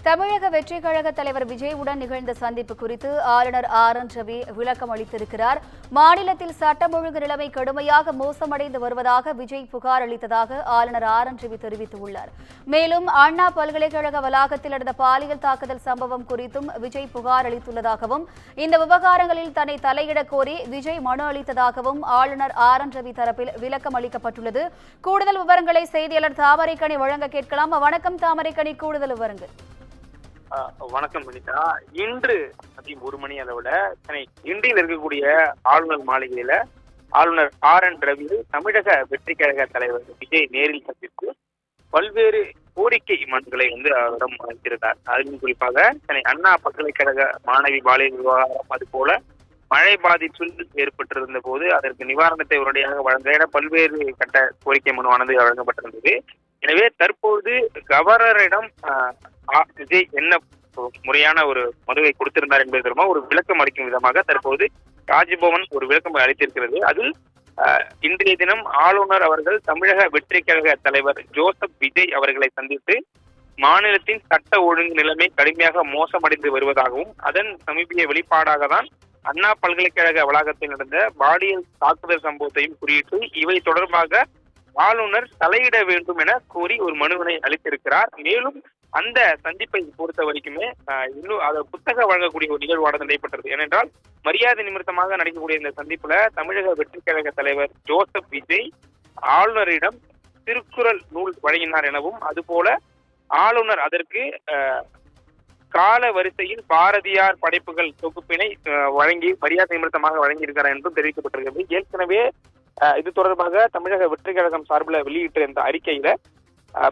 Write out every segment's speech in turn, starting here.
தமிழக வெற்றிக் கழக தலைவர் விஜயுடன் நிகழ்ந்த சந்திப்பு குறித்து ஆளுநர் ஆர்.என். ரவி விளக்கம் அளித்திருக்கிறார். மாநிலத்தில் சட்டம் ஒழுங்கு நிலைமை கடுமையாக மோசமடைந்து வருவதாக விஜய் புகார் அளித்ததாக ஆளுநர் ஆர்.என். ரவி தெரிவித்துள்ளார். மேலும் அண்ணா பல்கலைக்கழக வளாகத்தில் நடந்த பாலியல் தாக்குதல் சம்பவம் குறித்தும் விஜய் புகார் அளித்துள்ளதாகவும் இந்த விவகாரங்களில் தன்னை தலையிடக் கோரி விஜய் மனு அளித்ததாகவும் ஆளுநர் ஆர்.என். ரவி தரப்பில் விளக்கம் அளிக்கப்பட்டுள்ளது. கூடுதல் விவரங்களை செய்தியாளர் தாமரைக்கனி வழங்க கேட்கலாம். வணக்கம் தாமரைக்கனி, கூடுதல் விவரங்கள். வணக்கம் வனிதா. இன்று மதியம் 1 மணி அளவுல இன்றில் இருக்கக்கூடிய ஆளுநர் மாளிகையில ஆளுநர் ஆர்.என். ரவி தமிழக வெற்றி கழக தலைவர் விஜய் நேரில் சந்தித்து பல்வேறு கோரிக்கை மனுக்களை அவரிடம் அளித்திருந்தார். அதிலும் குறிப்பாக அண்ணா பல்கலைக்கழக மாணவி பாலியல் விவகாரம், அது போல மழை பாதிப்பில் ஏற்பட்டிருந்த போது அதற்கு நிவாரணத்தை உடனடியாக வழங்க பல்வேறு கட்ட கோரிக்கை மனுவானது வழங்கப்பட்டிருந்தது. எனவே தற்போது கவர்னரிடம் விஜய் என்ன முறையான ஒரு மனுவை கொடுத்திருந்தார் என்பது தொடர்பாக ஒரு விளக்கம் அளிக்கும் விதமாக தற்போது ராஜ்பவன் ஒரு விளக்கம் அளித்திருக்கிறது. அதில் இன்றைய தினம் ஆளுநர் அவர்கள் தமிழக வெற்றி கழக தலைவர் ஜோசப் விஜய் அவர்களை சந்தித்து மாநிலத்தின் சட்ட ஒழுங்கு நிலைமை கடுமையாக மோசமடைந்து வருவதாகவும் அதன் சமீப வெளிப்பாடாக தான் அண்ணா பல்கலைக்கழக வளாகத்தில் நடந்த பாலியல் தாக்குதல் சம்பவத்தையும் குறியிட்டு இவை தொடர்பாக ஆளுநர் தலையிட வேண்டும் என கோரி ஒரு மனுவினை அளித்திருக்கிறார். மேலும் அந்த சந்திப்பை பொறுத்த வரைக்குமே இன்னும் அதை புத்தகம் வழங்கக்கூடிய ஒரு நிகழ்வானது நடைபெற்றது. ஏனென்றால் மரியாதை நிமித்தமாக நடக்கக்கூடிய இந்த சந்திப்புல தமிழக வெற்றி கழக தலைவர் ஜோசப் விஜய் ஆளுநரிடம் திருக்குறள் நூல் வழங்கினார் எனவும், அதுபோல ஆளுநர் அதற்கு கால வரிசையில் பாரதியார் படைப்புகள் தொகுப்பினை வழங்கி மரியாதை நிமித்தமாக வழங்கியிருக்கிறார் என்றும் தெரிவிக்கப்பட்டிருக்கிறது. ஏற்கனவே இது தொடர்பாக தமிழக வெற்றி கழகம் சார்பில் வெளியிட்ட இந்த அறிக்கையில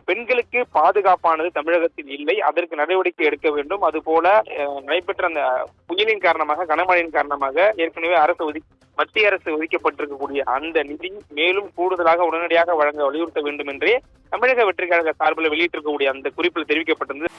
பெண்களுக்கு பாதுகாப்பானது தமிழகத்தில் இல்லை, அதற்கு நடவடிக்கை எடுக்க வேண்டும். அதுபோல நடைபெற்ற அந்த புயலின் காரணமாக, கனமழையின் காரணமாக ஏற்கனவே மத்திய அரசு ஒதுக்கப்பட்டிருக்கக்கூடிய அந்த நிதி மேலும் கூடுதலாக உடனடியாக வழங்க வலியுறுத்த வேண்டும் என்றே தமிழக வெற்றி கழக சார்பில் வெளியிட்டிருக்கக்கூடிய அந்த குறிப்பில் தெரிவிக்கப்பட்டிருந்தது.